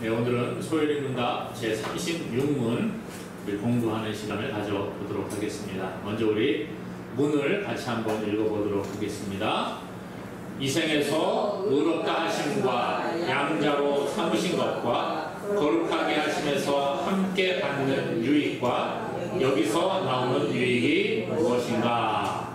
네, 오늘은 소요리문답 제36문 공부하는 시간을 가져보도록 하겠습니다. 먼저 우리 문을 같이 한번 읽어보도록 하겠습니다. 이생에서 의롭다 하심과 양자로 삼으신 것과 거룩하게 하심에서 함께 받는 유익과 여기서 나오는 유익이 무엇인가?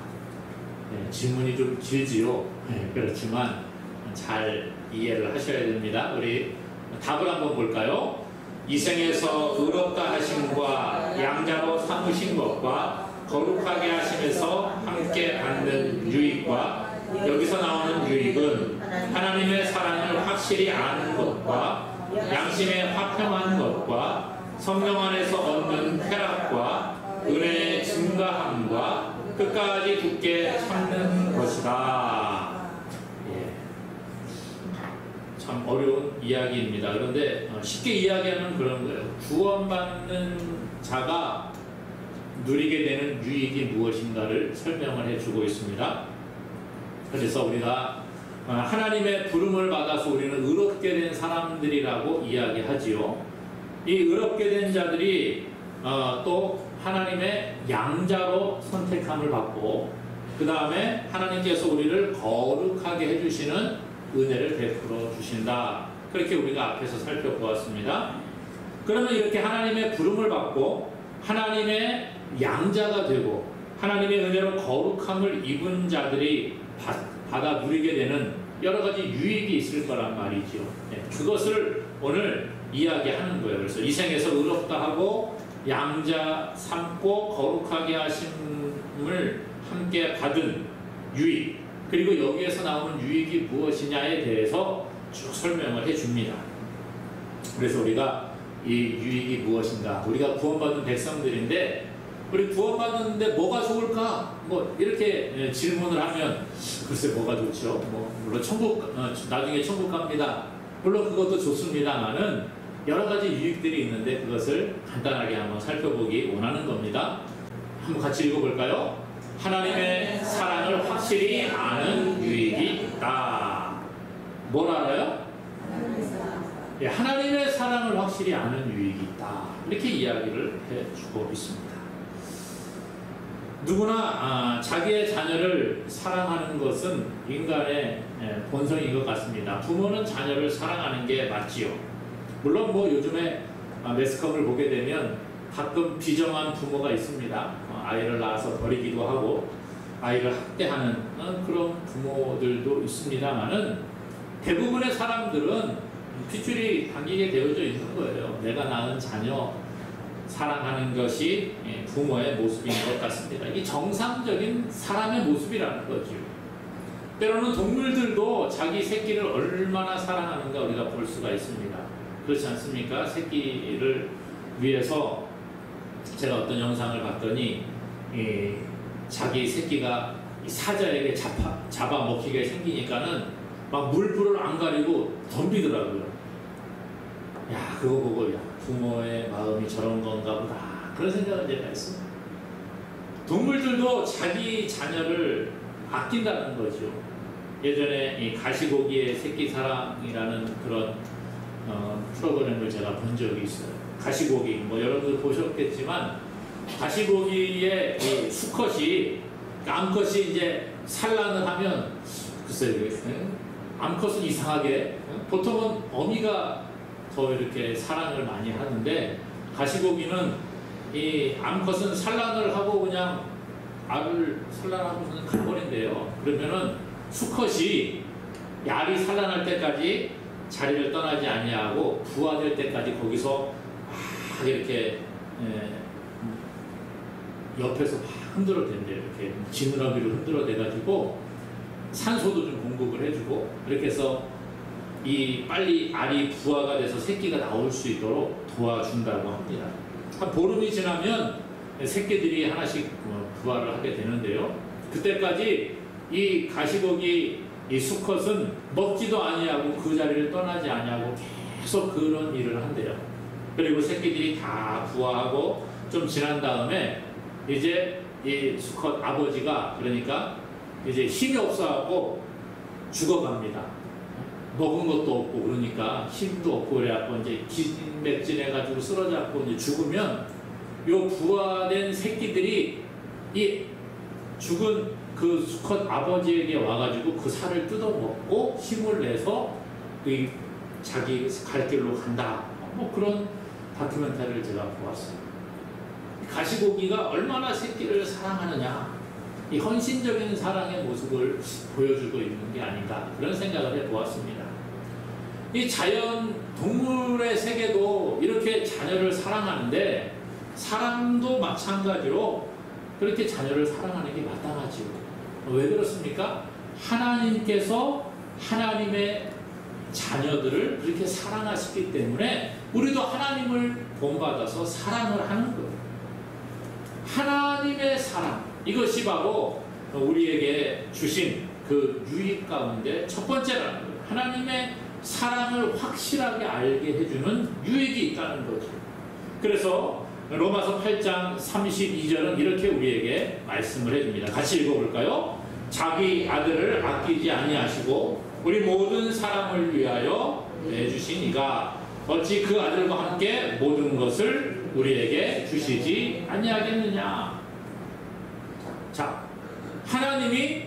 네, 질문이 좀 길지요. 네, 그렇지만 잘 이해를 하셔야 됩니다. 우리 답을 한번 볼까요? 이생에서 의롭다 하심과 양자로 삼으신 것과 거룩하게 하심에서 함께 받는 유익과 여기서 나오는 유익은 하나님의 사랑을 확실히 아는 것과 양심에 화평한 것과 성령 안에서 얻는 쾌락과 은혜의 증가함과 끝까지 굳게 참는 것이다. 참 어려운 이야기입니다. 그런데 쉽게 이야기하면 그런 거예요. 구원받는 자가 누리게 되는 유익이 무엇인가를 설명을 해주고 있습니다. 그래서 우리가 하나님의 부름을 받아서 우리는 의롭게 된 사람들이라고 이야기하지요. 이 의롭게 된 자들이 또 하나님의 양자로 선택함을 받고 그 다음에 하나님께서 우리를 거룩하게 해주시는 은혜를 베풀어 주신다. 그렇게 우리가 앞에서 살펴보았습니다. 그러면 이렇게 하나님의 부름을 받고 하나님의 양자가 되고 하나님의 은혜로 거룩함을 입은 자들이 받아 누리게 되는 여러 가지 유익이 있을 거란 말이죠. 네, 그것을 오늘 이야기하는 거예요. 그래서 이 생에서 의롭다 하고 양자 삼고 거룩하게 하심을 함께 받은 유익, 그리고 여기에서 나오는 유익이 무엇이냐에 대해서 쭉 설명을 해줍니다. 그래서 우리가 이 유익이 무엇인가, 우리가 구원받은 백성들인데 우리 구원받았는데 뭐가 좋을까? 뭐 이렇게 질문을 하면 글쎄 뭐가 좋죠? 물론 천국, 나중에 천국 갑니다. 물론 그것도 좋습니다만은 여러 가지 유익들이 있는데 그것을 간단하게 한번 살펴보기 원하는 겁니다. 한번 같이 읽어볼까요? 하나님의 사랑을 확실히 아는 유익이 있다. 뭘 알아요? 예, 하나님의 사랑을 확실히 아는 유익이 있다. 이렇게 이야기를 해주고 있습니다. 누구나 자기의 자녀를 사랑하는 것은 인간의 본성인 것 같습니다. 부모는 자녀를 사랑하는 게 맞지요. 물론 뭐 요즘에 매스컴을 보게 되면 가끔 비정한 부모가 있습니다. 아이를 낳아서 버리기도 하고 아이를 학대하는 그런 부모들도 있습니다만은 대부분의 사람들은 핏줄이 당기게 되어져 있는 거예요. 내가 낳은 자녀 사랑하는 것이 부모의 모습인 것 같습니다. 이게 정상적인 사람의 모습이라는 거죠. 때로는 동물들도 자기 새끼를 얼마나 사랑하는가 우리가 볼 수가 있습니다. 그렇지 않습니까? 새끼를 위해서 제가 어떤 영상을 봤더니 자기 새끼가 사자에게 잡아먹히게 생기니까는 막 물불을 안 가리고 덤비더라고요. 야, 그거 보고 야, 부모의 마음이 저런 건가 보다. 그런 생각을 제가 했어요. 동물들도 자기 자녀를 아낀다는 거죠. 예전에 이 가시고기의 새끼 사랑이라는 그런 프로그램을 제가 본 적이 있어요. 가시고기, 뭐 여러분들 보셨겠지만 가시고기의 이 수컷이, 암컷이 이제 산란을 하면 글쎄요, 암컷은 이상하게 보통은 어미가 더 이렇게 사랑을 많이 하는데 가시고기는 이 암컷은 산란을 하고 그냥 알을 산란하고 그냥 가버린대요. 그러면은 수컷이 알이 산란할 때까지 자리를 떠나지 아니하고 부화될 때까지 거기서 막 이렇게 옆에서 막 흔들어댄대요. 이렇게 지느러미로 흔들어대가지고 산소도 좀 공급을 해주고 이렇게 해서 이 빨리 알이 부화가 돼서 새끼가 나올 수 있도록 도와준다고 합니다. 한 보름이 지나면 새끼들이 하나씩 부화를 하게 되는데요. 그때까지 이 가시고기 이 수컷은 먹지도 아니하고 그 자리를 떠나지 아니하고 계속 그런 일을 한대요. 그리고 새끼들이 다 부화하고 좀 지난 다음에 이제 이 수컷 아버지가 그러니까 이제 힘이 없어갖고 죽어갑니다. 먹은 것도 없고 그러니까 힘도 없고 그래갖고 이제 기진맥진해가지고 쓰러져갖고 이제 죽으면 요 부화된 새끼들이 이 죽은 그 수컷 아버지에게 와가지고 그 살을 뜯어먹고 힘을 내서 그 자기 갈 길로 간다. 뭐 그런 다큐멘터리를 제가 보았어요. 가시고기가 얼마나 새끼를 사랑하느냐, 이 헌신적인 사랑의 모습을 보여주고 있는 게 아닌가, 그런 생각을 해보았습니다. 이 자연 동물의 세계도 이렇게 자녀를 사랑하는데 사람도 마찬가지로 그렇게 자녀를 사랑하는 게 마땅하지요. 왜 그렇습니까? 하나님께서 하나님의 자녀들을 그렇게 사랑하시기 때문에 우리도 하나님을 본받아서 사랑을 하는 거예요. 하나님의 사랑, 이것이 바로 우리에게 주신 그 유익 가운데 첫 번째라는 거예요. 하나님의 사랑을 확실하게 알게 해주는 유익이 있다는 거죠. 그래서 로마서 8장 32절은 이렇게 우리에게 말씀을 해줍니다. 같이 읽어볼까요? 자기 아들을 아끼지 아니하시고 우리 모든 사람을 위하여 내주신 이가 어찌 그 아들과 함께 모든 것을 우리에게 주시지 아니하겠느냐. 자, 하나님이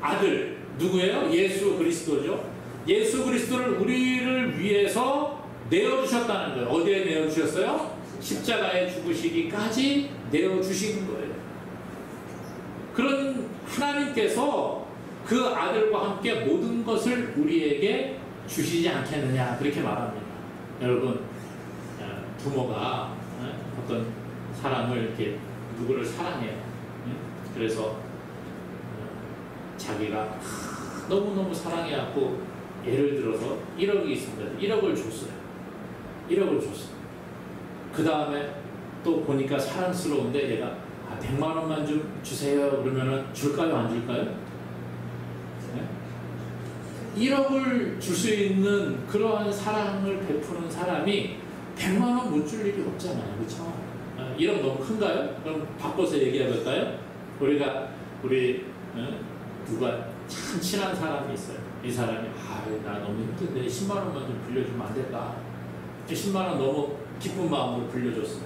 아들 누구예요? 예수 그리스도죠. 예수 그리스도를 우리를 위해서 내어주셨다는 거예요. 어디에 내어주셨어요? 십자가에 죽으시기까지 내어주신 거예요. 그런 하나님께서 그 아들과 함께 모든 것을 우리에게 주시지 않겠느냐, 그렇게 말합니다. 여러분, 부모가 어떤 사람을 이렇게 누구를 사랑해요. 그래서 자기가 너무너무 사랑해갖고 예를 들어서 1억이 있습니다. 1억을 줬어요. 1억을 줬어요. 그 다음에 또 보니까 사랑스러운데 얘가 100만 원만 좀 주세요. 그러면은 줄까요? 안 줄까요? 네? 1억을 줄 수 있는 그러한 사랑을 베푸는 사람이 100만 원 못 줄 일이 없잖아요. 그렇죠? 1억 너무 큰가요? 그럼 바꿔서 얘기해볼까요? 우리 누가 참 친한 사람이 있어요. 이 사람이 나 너무 힘든데 10만 원만 좀 빌려주면 안 될까? 10만 원 너무 기쁜 마음으로 빌려줬어요.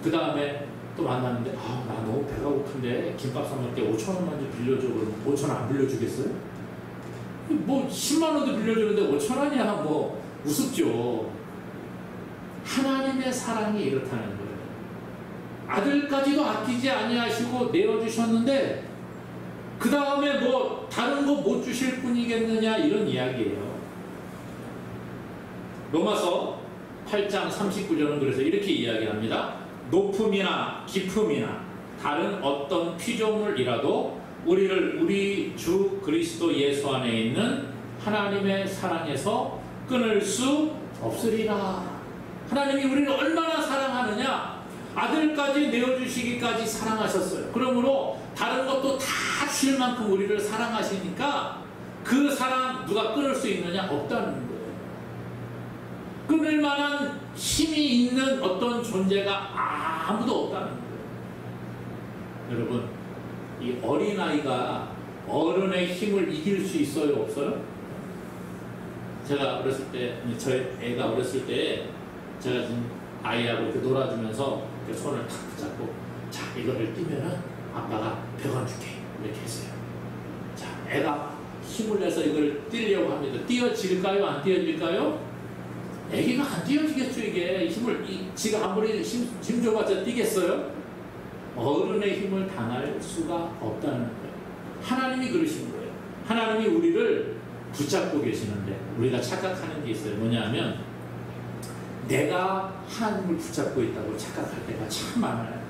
그 다음에 또 만났는데 나 너무 배가 고픈데 김밥 사 먹게 5천 원만 좀 빌려줘. 그러면 5천 원 안 빌려주겠어요? 뭐 10만 원도 빌려주는데 5천 원이야 뭐 우습죠. 하나님의 사랑이 이렇다는 거예요. 아들까지도 아끼지 아니하시고 내어주셨는데 그 다음에 뭐 다른 거 못 주실 분이겠느냐, 이런 이야기예요. 로마서 8장 39절은 그래서 이렇게 이야기합니다. 높음이나 깊음이나 다른 어떤 피조물이라도 우리를 우리 주 그리스도 예수 안에 있는 하나님의 사랑에서 끊을 수 없으리라. 하나님이 우리를 얼마나 사랑하느냐, 아들까지 내어주시기까지 사랑하셨어요. 그러므로 다른 것도 다 줄 만큼 우리를 사랑하시니까 그 사랑 누가 끊을 수 있느냐? 없다는 거예요. 끊을 만한 힘이 있는 어떤 존재가 아무도 없다는 거예요. 여러분, 이 어린아이가 어른의 힘을 이길 수 있어요? 없어요? 제가 어렸을 때, 저희 애가 어렸을 때 제가 지금 아이하고 이렇게 놀아주면서 이렇게 손을 탁 붙잡고, 자, 이거를 뛰면은 아빠가 100원 줄게. 이렇게 했어요. 자, 애가 힘을 내서 이걸 뛰려고 합니다. 뛰어질까요? 안 뛰어질까요? 애기가 안 뛰어지겠죠. 이게 힘을, 지가 아무리 힘 줘봤자 뛰겠어요? 어른의 힘을 당할 수가 없다는 거예요. 하나님이 그러신 거예요. 하나님이 우리를 붙잡고 계시는데 우리가 착각하는 게 있어요. 뭐냐면 내가 하나님을 붙잡고 있다고 착각할 때가 참 많아요.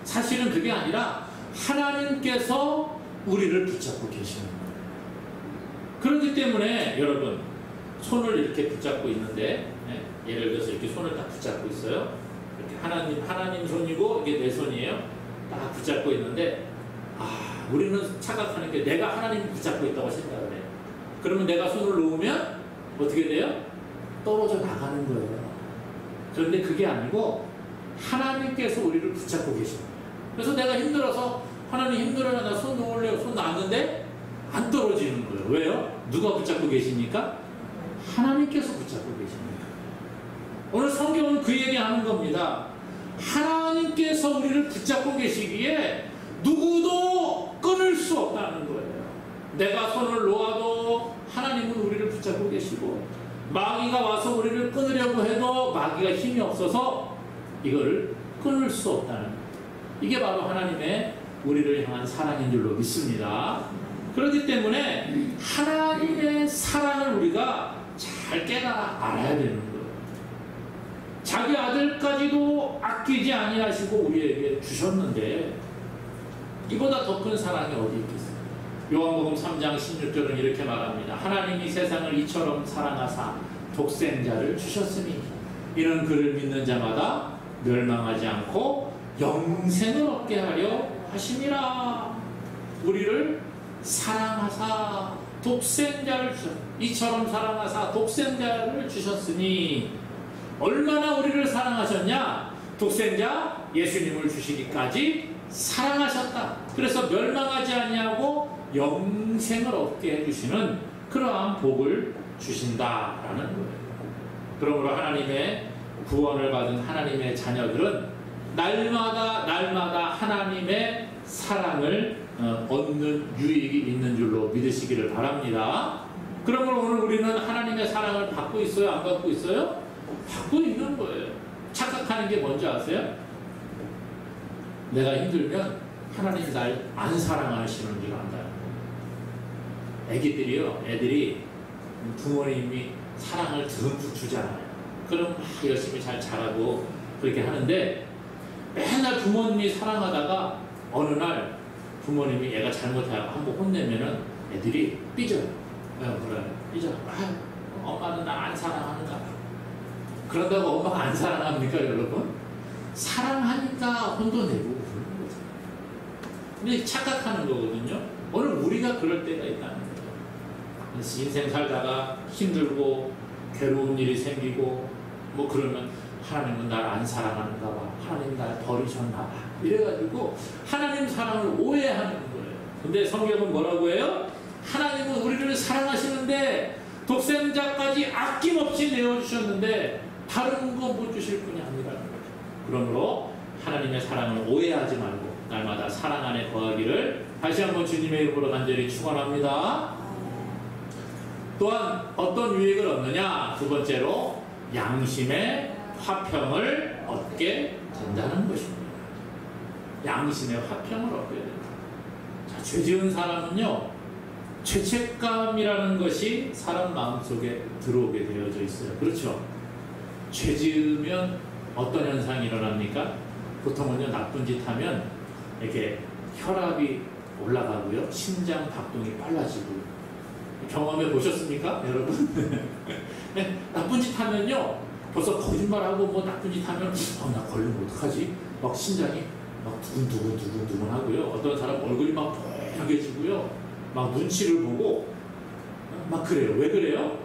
사실은 그게 아니라 하나님께서 우리를 붙잡고 계시는 거예요. 그렇기 때문에 여러분, 손을 이렇게 붙잡고 있는데, 예를 들어서 이렇게 손을 딱 붙잡고 있어요. 이렇게 하나님 손이고 이게 내 손이에요. 딱 붙잡고 있는데, 우리는 착각하는 게 내가 하나님을 붙잡고 있다고 생각을 해요. 그러면 내가 손을 놓으면 어떻게 돼요? 떨어져 나가는 거예요. 그런데 그게 아니고 하나님께서 우리를 붙잡고 계신 거예요. 그래서 내가 힘들어서 하나님 힘들어요. 나 손 놓을래요. 손 놨는데 안 떨어지는 거예요. 왜요? 누가 붙잡고 계십니까? 하나님께서 붙잡고 계십니다. 오늘 성경은 그 얘기하는 겁니다. 하나님께서 우리를 붙잡고 계시기에 누구도 끊을 수 없다는 거예요. 내가 손을 놓아도 하나님은 우리를 붙잡고 계시고, 마귀가 와서 우리를 끊으려고 해도 마귀가 힘이 없어서 이거를 끊을 수 없다는 거예요. 이게 바로 하나님의 우리를 향한 사랑인 줄로 믿습니다. 그렇기 때문에 하나님의 사랑을 우리가 잘 깨달아 알아야 되는 거예요. 자기 아들까지도 아끼지 아니하시고 우리에게 주셨는데 이보다 더 큰 사랑이 어디 있겠어요? 요한복음 3장 16절은 이렇게 말합니다. 하나님이 세상을 이처럼 사랑하사 독생자를 주셨으니 이는 그를 믿는 자마다 멸망하지 않고 영생을 얻게 하려 하심이라. 우리를 사랑하사 독생자를 이처럼 사랑하사 독생자를 주셨으니, 얼마나 우리를 사랑하셨냐? 독생자 예수님을 주시기까지 사랑하셨다. 그래서 멸망하지 아니하고 영생을 얻게 해주시는 그러한 복을 주신다라는 거예요. 그러므로 하나님의 구원을 받은 하나님의 자녀들은 날마다 하나님의 사랑을 얻는 유익이 있는 줄로 믿으시기를 바랍니다. 그러므로 오늘 우리는 하나님의 사랑을 받고 있어요? 안 받고 있어요? 받고 있는 거예요. 착각하는 게 뭔지 아세요? 내가 힘들면 하나님 날 안 사랑하시는 줄 안다. 애들이 부모님이 사랑을 듬뿍 주잖아요. 그럼 열심히 잘 자라고 그렇게 하는데, 맨날 부모님이 사랑하다가 어느 날 부모님이 얘가 잘못하고 한번 혼내면은 애들이 삐져요. 삐져. 엄마는 나 안 사랑하는가? 그런다고 엄마가 안 사랑합니까, 여러분? 사랑하니까 혼도 내고 그러는 거죠. 근데 착각하는 거거든요. 오늘 우리가 그럴 때가 있다는 거예요. 인생 살다가 힘들고 괴로운 일이 생기고 뭐 그러면 하나님은 날 안 사랑하는가 봐. 하나님 날 버리셨나 봐. 이래가지고 하나님 사랑을 오해하는 거예요. 근데 성경은 뭐라고 해요? 하나님은 우리를 사랑하시는데 독생자까지 아낌없이 내어주셨는데 다른 거 못 주실 분이 아니라는 거죠. 그러므로 하나님의 사랑을 오해하지 말고 날마다 사랑 안에 거하기를 다시 한번 주님의 이름으로 간절히 축원합니다. 또한 어떤 유익을 얻느냐? 두 번째로 양심의 화평을 얻게 된다는 것입니다. 양심의 화평을 얻게 된다. 자, 죄 지은 사람은요, 죄책감이라는 것이 사람 마음속에 들어오게 되어져 있어요. 그렇죠? 죄 지으면 어떤 현상이 일어납니까? 보통은요, 나쁜 짓 하면 이렇게 혈압이 올라가고요, 심장 박동이 빨라지고. 경험해 보셨습니까, 여러분? 네, 나쁜 짓 하면요, 벌써 거짓말하고 뭐 나쁜 짓 하면 나 걸리면 어떡하지? 막 심장이 막 두근두근 하고요. 어떤 사람 얼굴이 막 빨개지고요. 막 눈치를 보고 막 그래요. 왜 그래요?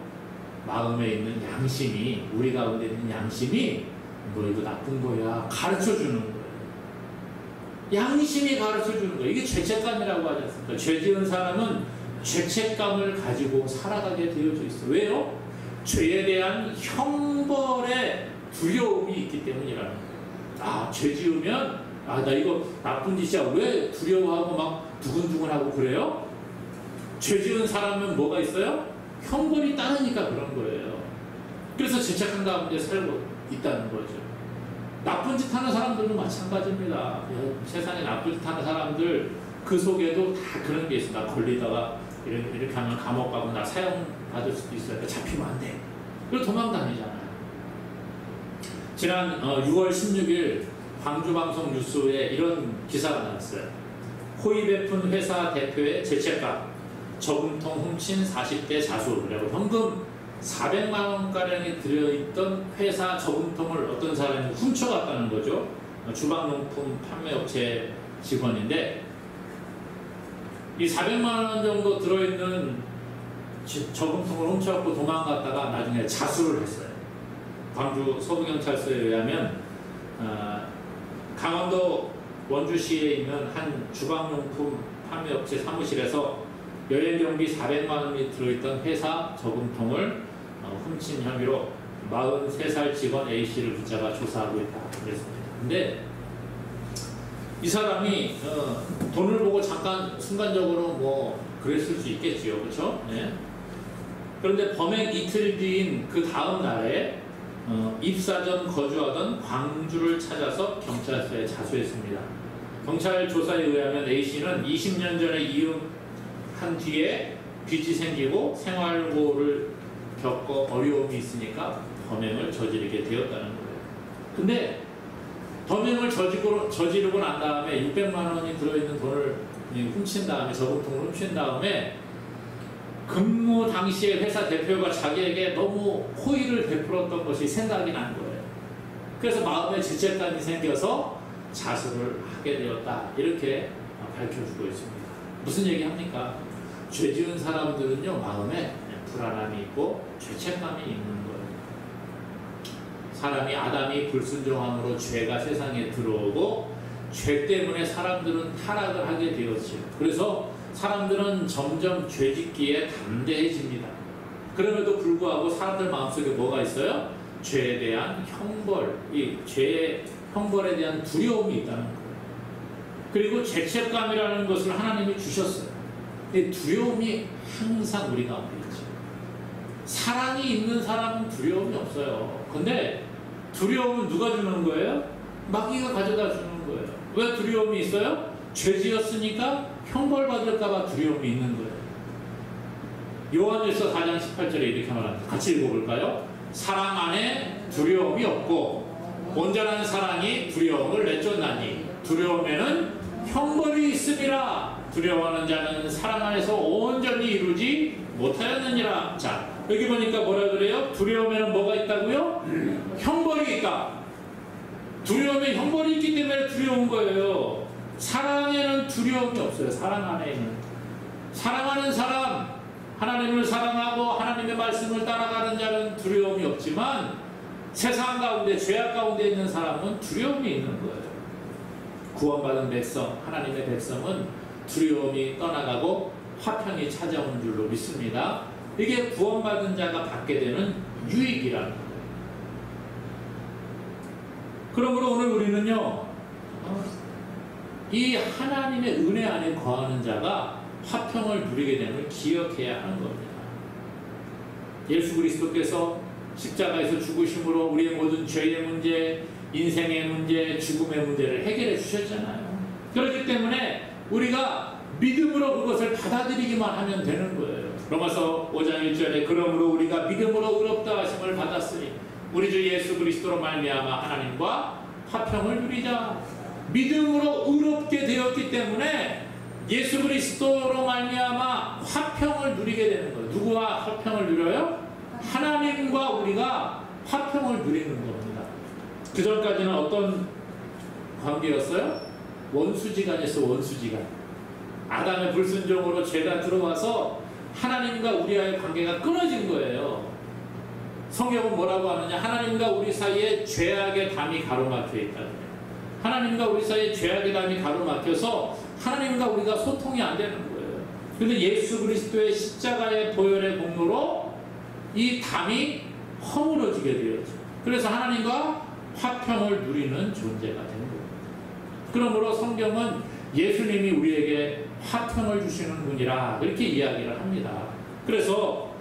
마음에 있는 양심이, 우리 가운데 있는 양심이 너 이거 나쁜 거야 가르쳐 주는 거예요. 양심이 가르쳐 주는 거예요. 이게 죄책감이라고 하지 않습니까? 죄 지은 사람은 죄책감을 가지고 살아가게 되어져 있어요. 왜요? 죄에 대한 형벌의 두려움이 있기 때문이라는 거예요. 죄 지으면 나 이거 나쁜 짓이야. 왜 두려워하고 막 두근두근하고 그래요? 죄 지은 사람은 뭐가 있어요? 형벌이 따르니까 그런 거예요. 그래서 죄책감 가운데 살고 있다는 거죠. 나쁜 짓 하는 사람들도 마찬가지입니다. 세상에 나쁜 짓 하는 사람들 그 속에도 다 그런 게 있어. 나 걸리다가 이렇게 하면 감옥 가고 나 사형 받을 수도 있어요. 잡히면 안 돼. 그리고 도망 다니잖아요. 지난 6월 16일 광주방송 뉴스에 이런 기사가 나왔어요. 호의 베푼 회사 대표의 죄책감, 저금통 훔친 40대 자수라고 현금 400만 원가량이 들어있던 회사 저금통을 어떤 사람이 훔쳐갔다는 거죠. 주방용품 판매업체 직원인데 이 400만 원 정도 들어있는 저금통을 훔쳐갖고 도망갔다가 나중에 자수를 했어요. 광주 서부경찰서에 의하면 강원도 원주시에 있는 한 주방용품 판매업체 사무실에서 여행 경비 400만 원이 들어있던 회사 저금통을 훔친 혐의로 43살 직원 A씨를 붙잡아 조사하고 있다 그랬습니다. 근데 이 사람이 돈을 보고 잠깐 순간적으로 뭐 그랬을 수 있겠지요, 그렇죠? 네. 그런데 범행 이틀 뒤인 그 다음 날에 입사 전 거주하던 광주를 찾아서 경찰서에 자수했습니다. 경찰 조사에 의하면 A씨는 20년 전에 이혼한 뒤에 빚이 생기고 생활고를 겪고 어려움이 있으니까 범행을 저지르게 되었다는 거예요. 근데 범행을 저지르고 난 다음에 600만 원이 들어있는 돈을 훔친 다음에 저금통을 훔친 다음에 근무 당시에 회사 대표가 자기에게 너무 호의를 베풀었던 것이 생각이 난 거예요. 그래서 마음에 죄책감이 생겨서 자수를 하게 되었다. 이렇게 밝혀주고 있습니다. 무슨 얘기 합니까? 죄 지은 사람들은요, 마음에 불안함이 있고 죄책감이 있는 거예요. 사람이 아담이 불순종함으로 죄가 세상에 들어오고 죄 때문에 사람들은 타락을 하게 되었죠. 그래서 사람들은 점점 죄짓기에 담대해집니다. 그럼에도 불구하고 사람들 마음속에 뭐가 있어요? 죄에 대한 형벌, 이 죄의 형벌에 대한 두려움이 있다는 거예요. 그리고 죄책감이라는 것을 하나님이 주셨어요. 이 두려움이 항상 우리 가운데 있죠. 사랑이 있는 사람은 두려움이 없어요. 근데 두려움은 누가 주는 거예요? 마귀가 가져다 주는 거예요. 왜 두려움이 있어요? 죄 지었으니까 형벌 받을까봐 두려움이 있는 거예요. 요한일서 4장 18절에 이렇게 말합니다. 같이 읽어볼까요? 사랑 안에 두려움이 없고 온전한 사랑이 두려움을 내쫓나니 두려움에는 형벌이 있음이라. 두려워하는 자는 사랑 안에서 온전히 이루지 못하였느니라. 자, 여기 보니까 뭐라 그래요? 두려움에는 뭐가 있다고요? 형벌이 있다. 두려움에 형벌이 있기 때문에 두려운 거예요. 사랑에는 두려움이 없어요. 사랑 안에는. 사랑하는 사람, 하나님을 사랑하고 하나님의 말씀을 따라가는 자는 두려움이 없지만 세상 가운데 죄악 가운데 있는 사람은 두려움이 있는 거예요. 구원받은 백성, 하나님의 백성은 두려움이 떠나가고 화평이 찾아오는 줄로 믿습니다. 이게 구원받은 자가 받게 되는 유익이라는 거예요. 그러므로 오늘 우리는요, 이 하나님의 은혜 안에 거하는 자가 화평을 누리게 됨을 기억해야 하는 겁니다. 예수 그리스도께서 십자가에서 죽으심으로 우리의 모든 죄의 문제, 인생의 문제, 죽음의 문제를 해결해 주셨잖아요. 그렇기 때문에 우리가 믿음으로 그것을 받아들이기만 하면 되는 거예요. 로마서 5장 1절에 그러므로 우리가 믿음으로 의롭다 하심을 받았으니 우리 주 예수 그리스도로 말미암아 하나님과 화평을 누리자. 믿음으로 의롭게 되었기 때문에 예수 그리스도로 말미암아 화평을 누리게 되는 거예요. 누구와 화평을 누려요? 하나님과 우리가 화평을 누리는 겁니다. 그 전까지는 어떤 관계였어요? 원수지간이었어요. 원수지간. 아담의 불순종으로 죄가 들어와서 하나님과 우리와의 관계가 끊어진 거예요. 성경은 뭐라고 하느냐? 하나님과 우리 사이에 죄악의 담이 가로막혀 있다. 하나님과 우리 사이에 죄악의 담이 가로막혀서 하나님과 우리가 소통이 안 되는 거예요. 그런데 예수 그리스도의 십자가의 보혈의 공로로 이 담이 허물어지게 되었죠. 그래서 하나님과 화평을 누리는 존재가 된 거예요. 그러므로 성경은 예수님이 우리에게 화평을 주시는 분이라 그렇게 이야기를 합니다. 그래서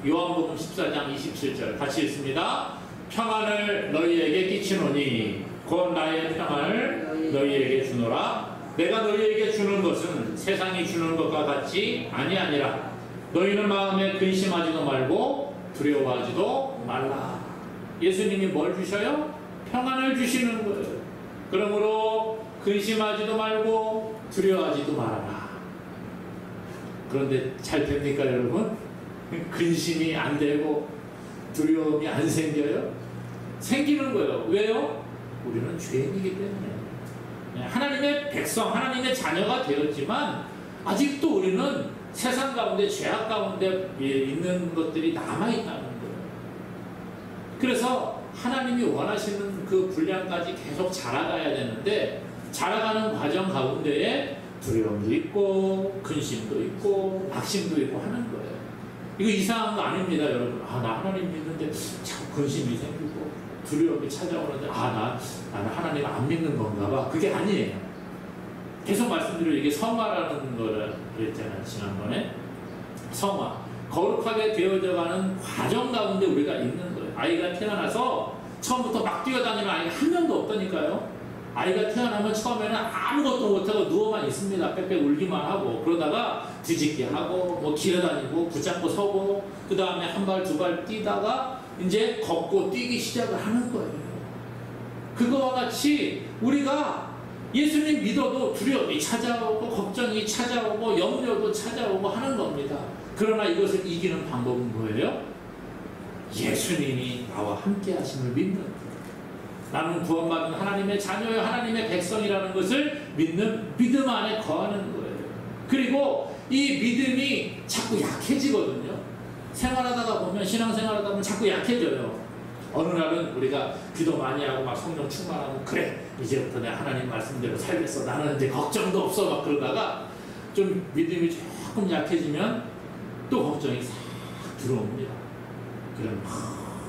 요한복음 14장 27절 같이 읽습니다. 평안을 너희에게 끼치노니 곧 나의 평안을 너희에게 주노라. 내가 너희에게 주는 것은 세상이 주는 것과 같이 아니하니라. 너희는 마음에 근심하지도 말고 두려워하지도 말라. 예수님이 뭘 주셔요? 평안을 주시는 거예요. 그러므로 근심하지도 말고 두려워하지도 말아라. 그런데 잘 됩니까 여러분? 근심이 안 되고 두려움이 안 생겨요? 생기는 거예요. 왜요? 우리는 죄인이기 때문에. 하나님의 백성, 하나님의 자녀가 되었지만 아직도 우리는 세상 가운데 죄악 가운데 있는 것들이 남아있다는 거예요. 그래서 하나님이 원하시는 그 분량까지 계속 자라가야 되는데 자라가는 과정 가운데에 두려움도 있고 근심도 있고 낙심도 있고 하는 거예요. 이거 이상한 거 아닙니다, 여러분. 나 하나님 믿는데 자꾸 근심이 생기고 두려움이 찾아오는데 나는 하나님 안 믿는 건가 봐. 그게 아니에요. 계속 말씀드리고 이게 성화라는 거를 그랬잖아요, 지난번에. 성화. 거룩하게 되어져가는 과정 가운데 우리가 있는 거예요. 아이가 태어나서 처음부터 막 뛰어다니는 아이가 한 명도 없다니까요. 아이가 태어나면 처음에는 아무것도 못하고 누워만 있습니다. 빽빽 울기만 하고 그러다가 뒤집기 하고 뭐 기어다니고 붙잡고 서고 그 다음에 한 발 두 발 뛰다가 이제 걷고 뛰기 시작을 하는 거예요. 그거와 같이 우리가 예수님 믿어도 두려움이 찾아오고 걱정이 찾아오고 염려도 찾아오고 하는 겁니다. 그러나 이것을 이기는 방법은 뭐예요? 예수님이 나와 함께 하심을 믿는 거예요. 나는 구원받은 하나님의 자녀요 하나님의 백성이라는 것을 믿는 믿음 안에 거하는 거예요. 그리고 이 믿음이 자꾸 약해지거든요. 생활하다가 보면 신앙생활하다 보면 자꾸 약해져요. 어느 날은 우리가 기도 많이 하고 막 성령 충만하고 그래 이제부터 내가 하나님 말씀대로 살겠어 나는 이제 걱정도 없어 막 그러다가 좀 믿음이 조금 약해지면 또 걱정이 싹 들어옵니다. 그럼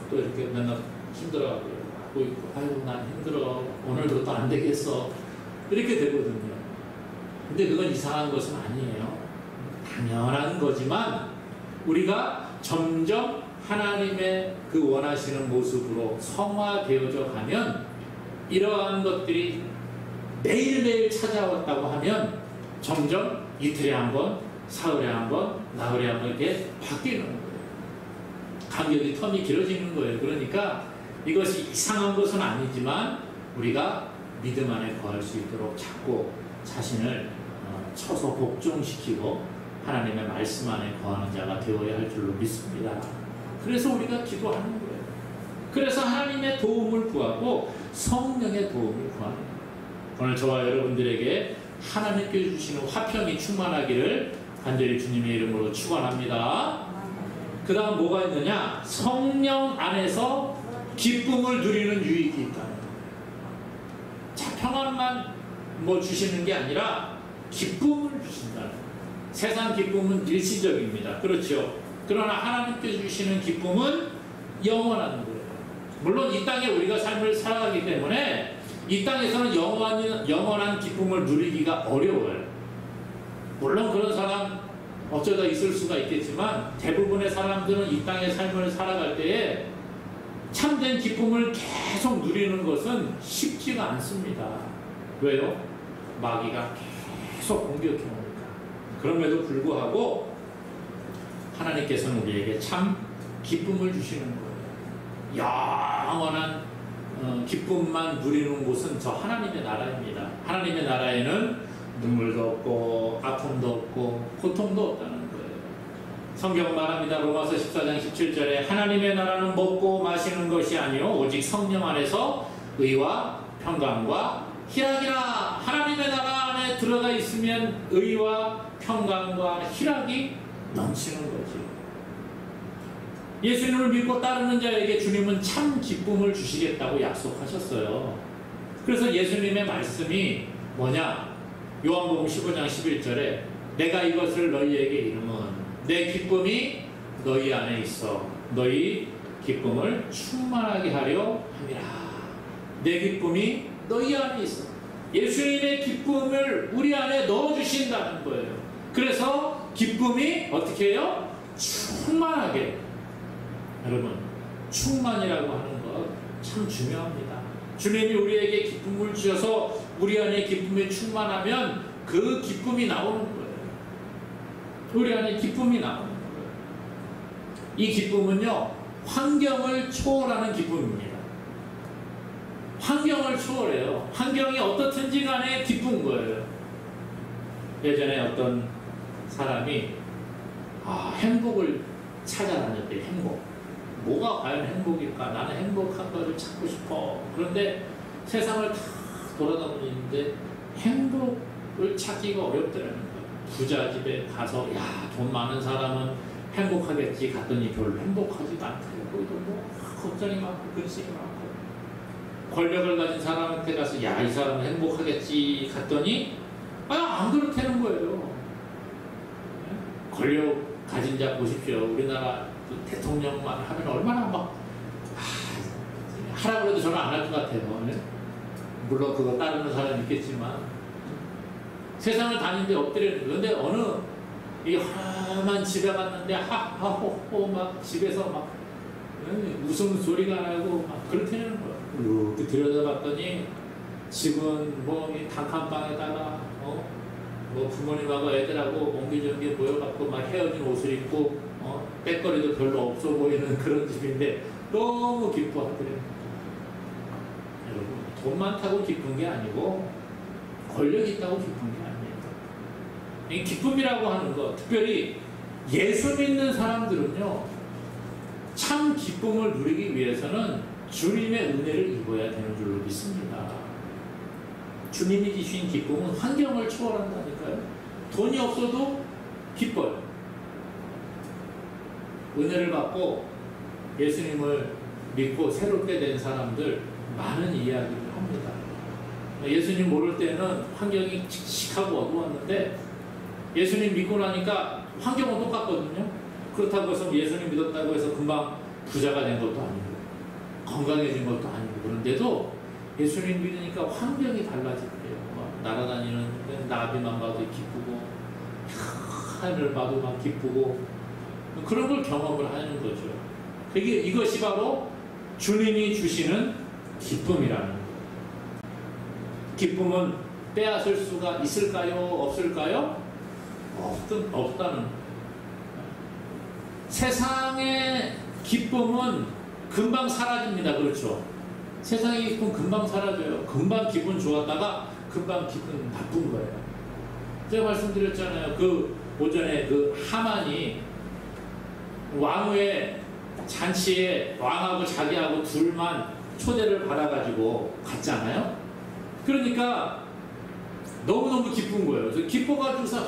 또 이렇게 맨날 힘들어하고 있고 아이고 난 힘들어 오늘도 또 안 되겠어 이렇게 되거든요. 근데 그건 이상한 것은 아니에요. 당연한 거지만 우리가 점점 하나님의 그 원하시는 모습으로 성화되어져 가면 이러한 것들이 매일매일 찾아왔다고 하면 점점 이틀에 한 번, 사흘에 한 번, 나흘에 한 번 이렇게 바뀌는 거예요. 간격이 텀이 길어지는 거예요. 그러니까 이것이 이상한 것은 아니지만 우리가 믿음 안에 거할 수 있도록 자꾸 자신을 쳐서 복종시키고 하나님의 말씀 안에 거하는 자가 되어야 할 줄로 믿습니다. 그래서 우리가 기도하는 거예요. 그래서 하나님의 도움을 구하고 성령의 도움을 구하는 거예요. 오늘 저와 여러분들에게 하나님께 주시는 화평이 충만하기를 간절히 주님의 이름으로 축원합니다. 그 다음 뭐가 있느냐? 성령 안에서 기쁨을 누리는 유익이 있다는 거예요. 자, 평안만 뭐 주시는 게 아니라 기쁨을 주신다는 거예요. 세상 기쁨은 일시적입니다. 그렇죠? 그러나 하나님께 주시는 기쁨은 영원한 거예요. 물론 이 땅에 우리가 삶을 살아가기 때문에 이 땅에서는 영원한 기쁨을 누리기가 어려워요. 물론 그런 사람 어쩌다 있을 수가 있겠지만 대부분의 사람들은 이 땅의 삶을 살아갈 때에 참된 기쁨을 계속 누리는 것은 쉽지가 않습니다. 왜요? 마귀가 계속 공격해오니까. 그럼에도 불구하고 하나님께서는 우리에게 참 기쁨을 주시는 거예요. 영원한 기쁨만 누리는 곳은 저 하나님의 나라입니다. 하나님의 나라에는 눈물도 없고 아픔도 없고 고통도 없다는 거예요. 성경은 말합니다. 로마서 14장 17절에 하나님의 나라는 먹고 마시는 것이 아니요 오직 성령 안에서 의와 평강과 희락이라. 하나님의 나라 안에 들어가 있으면 의와 평강과 희락이 넘치는 거지. 예수님을 믿고 따르는 자에게 주님은 참 기쁨을 주시겠다고 약속하셨어요. 그래서 예수님의 말씀이 뭐냐? 요한복음 15장 11절에 내가 이것을 너희에게 이름은 내 기쁨이 너희 안에 있어 너희 기쁨을 충만하게 하려 함이라. 내 기쁨이 너희 안에 있어. 예수님의 기쁨을 우리 안에 넣어주신다는 거예요. 그래서 기쁨이 어떻게 해요? 충만하게. 여러분, 충만이라고 하는 것 참 중요합니다. 주님이 우리에게 기쁨을 주셔서 우리 안에 기쁨이 충만하면 그 기쁨이 나오는 거예요. 우리 안에 기쁨이 나오는 거예요. 이 기쁨은요, 환경을 초월하는 기쁨입니다. 환경을 초월해요. 환경이 어떻든지 간에 기쁜 거예요. 예전에 어떤 사람이 행복을 찾아다녔대요. 행복. 뭐가 과연 행복일까? 나는 행복한 것을 찾고 싶어. 그런데 세상을 다 돌아다니는데 행복을 찾기가 어렵더라는 거예요. 부자 집에 가서 돈 많은 사람은 행복하겠지 갔더니 별로 행복하지도 않대요. 거기도 뭐 걱정이 많고 근심이 많고. 권력을 가진 사람한테 가서 이 사람은 행복하겠지 갔더니 안 그렇다는 거예요. 권력 가진 자 보십시오. 우리나라 대통령만 하면 얼마나 막 하라고 해도 저는 안 할 것 같아요. 물론 그거 따르는 사람이 있겠지만 세상을 다니는데 엎드리는 거예요. 근데 어느 이 험한 집에 갔는데 하하호호 막 집에서 막 웃음소리가 나고 막 그렇다는 거예요. 이렇게 들여다봤더니 집은 뭐 이 단칸방에다가 뭐 부모님하고 애들하고 옹기종기 모여갖고 막 헤어진 옷을 입고 때거리도 별로 없어 보이는 그런 집인데 너무 기뻐하더래요. 여러분, 돈 많다고 기쁜 게 아니고 권력이 있다고 기쁜 게 아니에요. 이 기쁨이라고 하는 거, 특별히 예수 믿는 사람들은요, 참 기쁨을 누리기 위해서는 주님의 은혜를 입어야 되는 줄로 믿습니다. 주님이 주신 기쁨은 환경을 초월한다니까요. 돈이 없어도 기뻐요. 은혜를 받고 예수님을 믿고 새롭게 된 사람들 많은 이야기를 합니다. 예수님 모를 때는 환경이 칙칙하고 어두웠는데 예수님 믿고 나니까 환경은 똑같거든요. 그렇다고 해서 예수님 믿었다고 해서 금방 부자가 된 것도 아니고 건강해진 것도 아니고 그런데도 예수님 믿으니까 환경이 달라졌대요. 날아다니는 나비만 봐도 기쁘고 하늘을 봐도 막 기쁘고 그런 걸 경험을 하는 거죠. 이것이 바로 주님이 주시는 기쁨이라는 거예요. 기쁨은 빼앗을 수가 있을까요? 없을까요? 없다는. 세상의 기쁨은 금방 사라집니다. 그렇죠? 세상의 기쁨 금방 사라져요. 금방 기분 좋았다가 금방 기분 나쁜 거예요. 제가 말씀드렸잖아요. 그 오전에 그 하만이 왕후의 잔치에 왕하고 자기하고 둘만 초대를 받아가지고 갔잖아요. 그러니까 너무너무 기쁜 거예요. 그래서 기뻐가지고서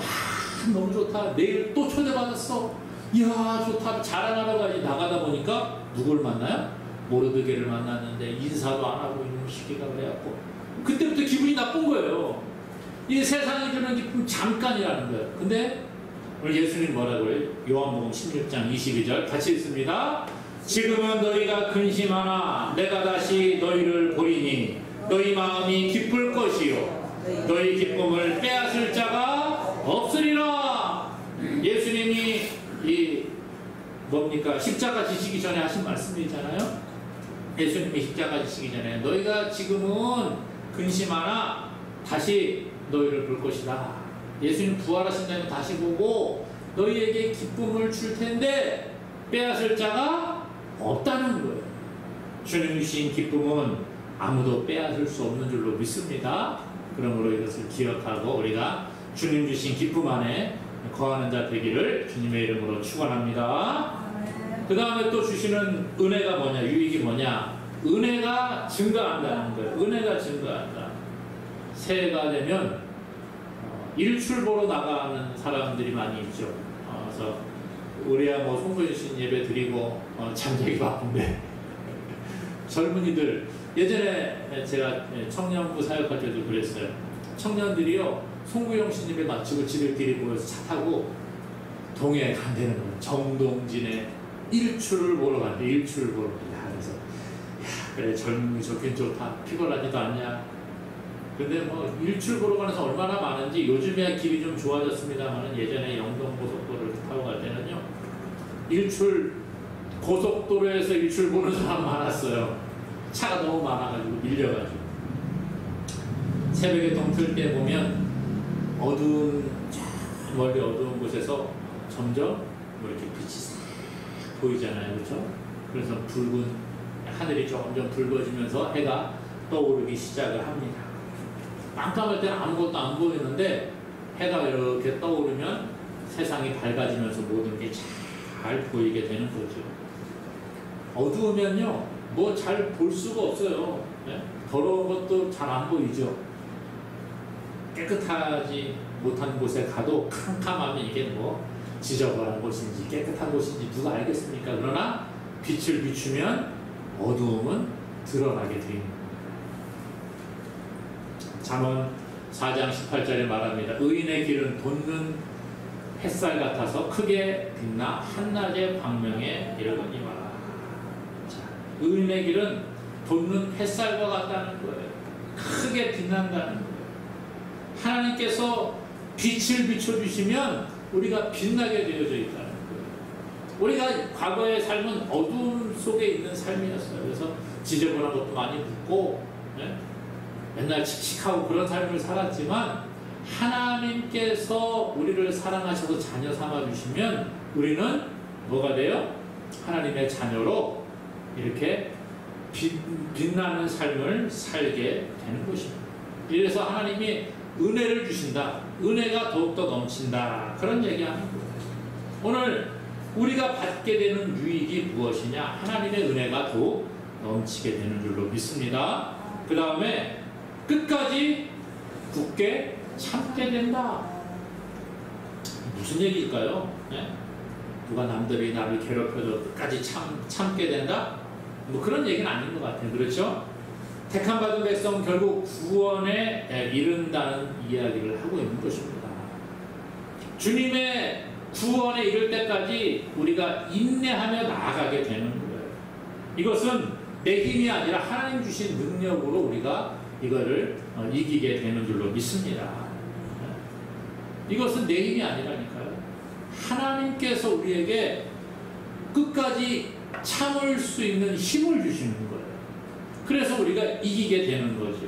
너무 좋다. 내일 또 초대받았어. 이야 좋다. 자랑하러 가지. 나가다 보니까 누굴 만나요? 모르드게를 만났는데 인사도 안 하고 있는 시기가 그래갖고 그때부터 기분이 나쁜 거예요. 이 세상이 주는 기쁨 잠깐이라는 거예요. 근데 오늘 예수님 뭐라고 그래요? 요한복음 16장 22절 같이 읽습니다. 지금은 너희가 근심하나 내가 다시 너희를 보리니 너희 마음이 기쁠 것이요 너희 기쁨을 빼앗을 자가 없으리라. 예수님이 이 뭡니까? 십자가 지시기 전에 하신 말씀이잖아요. 예수님이 십자가 지시기 전에 너희가 지금은 근심하나 다시 너희를 볼 것이다. 예수님 부활하신 다음에 다시 보고 너희에게 기쁨을 줄 텐데 빼앗을 자가 없다는 거예요. 주님 주신 기쁨은 아무도 빼앗을 수 없는 줄로 믿습니다. 그러므로 이것을 기억하고 우리가 주님 주신 기쁨 안에 거하는 자 되기를 주님의 이름으로 축원합니다. 그 다음에 또 주시는 은혜가 뭐냐, 유익이 뭐냐, 은혜가 증가한다는 거예요. 은혜가 증가한다. 새해가 되면 일출 보러 나가는 사람들이 많이 있죠. 그래서 우리야 뭐 송소신 예배 드리고 잠자기 바쁜데 젊은이들 예전에 제가 청년부 사역할 때도 그랬어요. 청년들이요 송구영 신집에 마치고 지들끼리 모여서 차 타고 동해에 간다는 거예요. 정동진에 일출을 보러 간대. 일출을 보러 간다. 그래서 야 그래 젊은이 좋긴 좋다. 피곤하지도 않냐. 근데 뭐 일출 보러 가는 사람 얼마나 많은지 요즘에야 길이 좀 좋아졌습니다만 예전에 영동고속도로를 타고 갈 때는요 일출 고속도로에서 일출 보는 사람 많았어요. 차가 너무 많아가지고 밀려가지고 새벽에 동틀 때 보면 어두운 멀리 어두운 곳에서 점점 뭐 이렇게 빛이 싹 보이잖아요. 그렇죠? 그래서 붉은 하늘이 점점 붉어지면서 해가 떠오르기 시작을 합니다. 깜깜할 때는 아무것도 안 보이는데 해가 이렇게 떠오르면 세상이 밝아지면서 모든 게 잘 보이게 되는 거죠. 어두우면요 뭐 잘 볼 수가 없어요. 네? 더러운 것도 잘 안 보이죠. 깨끗하지 못한 곳에 가도 캄캄하면 이게 뭐 지저분한 곳인지 깨끗한 곳인지 누가 알겠습니까? 그러나 빛을 비추면 어두움은 드러나게 됩니다. 잠언 4장 18절에 말합니다. 의인의 길은 돋는 햇살 같아서 크게 빛나 한낮의 광명에 이르거니와. 자, 의인의 길은 돋는 햇살과 같다는 거예요. 크게 빛난다는 거예요. 하나님께서 빛을 비춰주시면 우리가 빛나게 되어져 있다는 거예요. 우리가 과거의 삶은 어두움 속에 있는 삶이었어요. 그래서 지저분한 것도 많이 묻고, 네? 맨날 칙칙하고 그런 삶을 살았지만 하나님께서 우리를 사랑하셔서 자녀 삼아주시면 우리는 뭐가 돼요? 하나님의 자녀로 이렇게 빛나는 삶을 살게 되는 것입니다. 이래서 하나님이 은혜를 주신다. 은혜가 더욱더 넘친다. 그런 얘기하는 거예요. 오늘 우리가 받게 되는 유익이 무엇이냐? 하나님의 은혜가 더욱 넘치게 되는 줄로 믿습니다. 그 다음에 끝까지 굳게 참게 된다. 무슨 얘기일까요? 네? 누가 남들이 나를 괴롭혀도 끝까지 참게 된다? 뭐 그런 얘기는 아닌 것 같아요. 그렇죠? 택함받은 백성 결국 구원에 이른다는 이야기를 하고 있는 것입니다. 주님의 구원에 이를 때까지 우리가 인내하며 나아가게 되는 거예요. 이것은 내 힘이 아니라 하나님 주신 능력으로 우리가 이거를 이기게 되는 줄로 믿습니다. 이것은 내 힘이 아니라니까요. 하나님께서 우리에게 끝까지 참을 수 있는 힘을 주시는 거예요. 그래서 우리가 이기게 되는 거죠.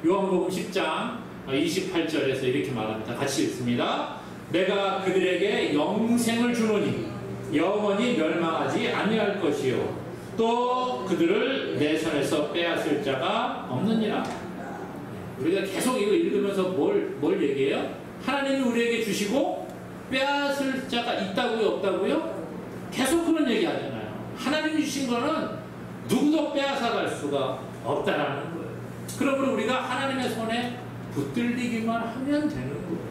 요한복음 10장 28절에서 이렇게 말합니다. 같이 읽습니다. 내가 그들에게 영생을 주노니 영원히 멸망하지 아니할 것이요 또 그들을 내 손에서 빼앗을 자가 없느니라. 우리가 계속 이거 읽으면서 뭘 얘기해요? 하나님이 우리에게 주시고 빼앗을 자가 있다고요, 없다고요? 계속 그런 얘기 하잖아요. 하나님이 주신 거는 누구도 빼앗아갈 수가 없다라는 거예요. 그러므로 우리가 하나님의 손에 붙들리기만 하면 되는 거예요.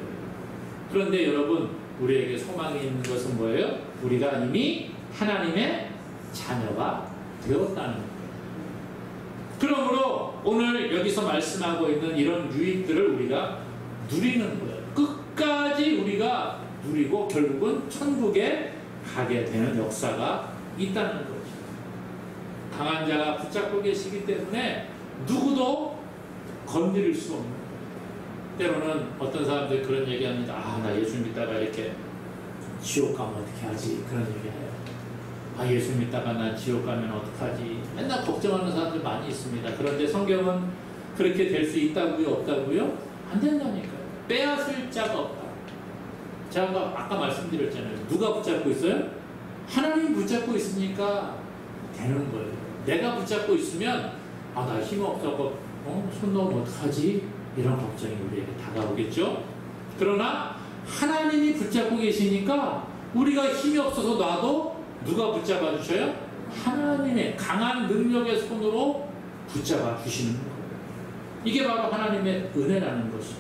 그런데 여러분, 우리에게 소망이 있는 것은 뭐예요? 우리가 이미 하나님의 자녀가 되었다는 거예요. 그러므로 오늘 여기서 말씀하고 있는 이런 유익들을 우리가 누리는 거예요. 끝까지 우리가 누리고 결국은 천국에 가게 되는 역사가 있다는 거죠. 강한 자가 붙잡고 계시기 때문에 누구도 건드릴 수 없는 거예요. 때로는 어떤 사람들이 그런 얘기합니다. 아, 나 예수 믿다가 이렇게 지옥 가면 어떻게 하지? 그런 얘기해요. 아, 예수 믿다가 나 지옥 가면 어떡하지? 맨날 걱정하는 사람들 많이 있습니다. 그런데 성경은 그렇게 될 수 있다고요? 없다고요? 안 된다니까요. 빼앗을 자가 없다. 제가 아까 말씀드렸잖아요. 누가 붙잡고 있어요? 하나님이 붙잡고 있으니까 되는 거예요. 내가 붙잡고 있으면 아, 나 힘 없다고 손 놓으면 어떡하지? 이런 걱정이 우리에게 다가오겠죠? 그러나 하나님이 붙잡고 계시니까 우리가 힘이 없어서 놔도 누가 붙잡아 주셔요? 하나님의 강한 능력의 손으로 붙잡아 주시는 거예요. 이게 바로 하나님의 은혜라는 것이죠.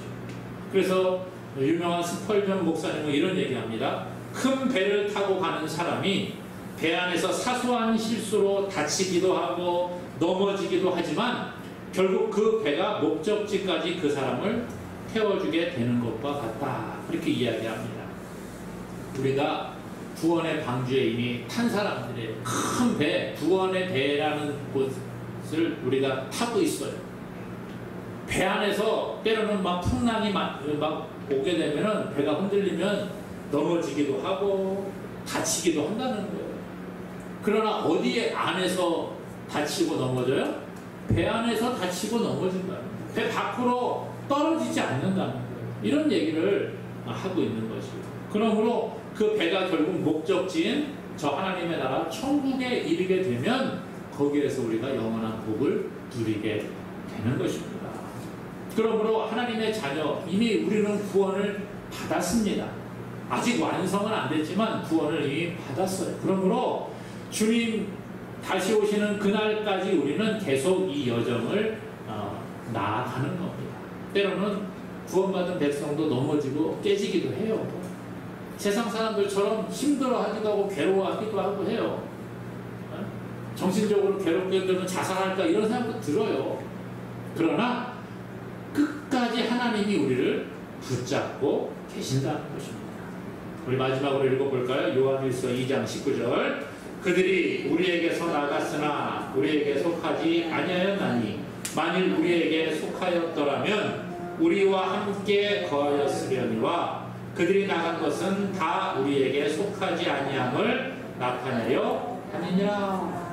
그래서 유명한 스펄전 목사님은 이런 얘기합니다. 큰 배를 타고 가는 사람이 배 안에서 사소한 실수로 다치기도 하고 넘어지기도 하지만 결국 그 배가 목적지까지 그 사람을 태워주게 되는 것과 같다. 그렇게 이야기합니다. 우리가 구원의 방주에 이미 탄 사람들의 큰 배, 구원의 배라는 곳을 우리가 타고 있어요. 배 안에서 때로는 막 풍랑이 막 오게 되면은 배가 흔들리면 넘어지기도 하고 다치기도 한다는 거예요. 그러나 어디에 안에서 다치고 넘어져요? 배 안에서 다치고 넘어진다는 거예요. 배 밖으로 떨어지지 않는다는 거예요. 이런 얘기를 하고 있는 것이에요. 그러므로 그 배가 결국 목적지인 저 하나님의 나라 천국에 이르게 되면 거기에서 우리가 영원한 복을 누리게 되는 것입니다. 그러므로 하나님의 자녀, 이미 우리는 구원을 받았습니다. 아직 완성은 안 됐지만 구원을 이미 받았어요. 그러므로 주님 다시 오시는 그날까지 우리는 계속 이 여정을 나아가는 겁니다. 때로는 구원받은 백성도 넘어지고 깨지기도 해요. 세상 사람들처럼 힘들어하기도 하고 괴로워하기도 하고 해요. 정신적으로 괴롭게 되면 자살할까 이런 생각도 들어요. 그러나 끝까지 하나님이 우리를 붙잡고 계신다는 것입니다. 우리 마지막으로 읽어볼까요? 요한일서 2장 19절. 그들이 우리에게서 나갔으나 우리에게 속하지 아니하였나니 만일 우리에게 속하였더라면 우리와 함께 거하였으려니와 그들이 나간 것은 다 우리에게 속하지 아니함을 나타내려 하느니라.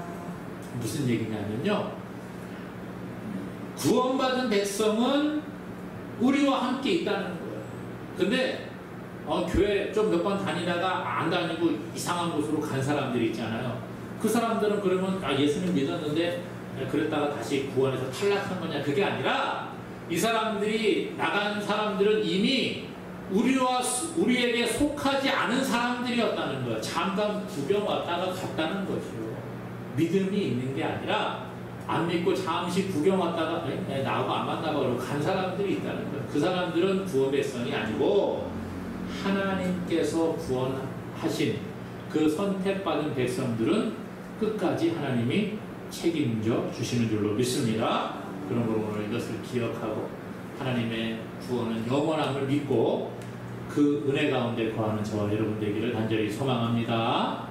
무슨 얘기냐면요, 구원받은 백성은 우리와 함께 있다는 거예요. 근데 교회 좀 몇 번 다니다가 안 다니고 이상한 곳으로 간 사람들이 있잖아요. 그 사람들은 그러면 예수님 믿었는데 그랬다가 다시 구원에서 탈락한 거냐? 그게 아니라 이 사람들이 나간 사람들은 이미 우리에게 속하지 않은 사람들이었다는 거예요. 잠깐 구경 왔다가 갔다는 거죠. 믿음이 있는 게 아니라 안 믿고 잠시 구경 왔다가 나하고 안 만나봐 그러고 간 사람들이 있다는 거예요. 그 사람들은 구원 백성이 아니고 하나님께서 구원하신 그 선택받은 백성들은 끝까지 하나님이 책임져 주시는 줄로 믿습니다. 그런 걸 오늘 이것을 기억하고 하나님의 구원은 영원함을 믿고 그 은혜 가운데 거하는 저와 여러분 되기를 간절히 소망합니다.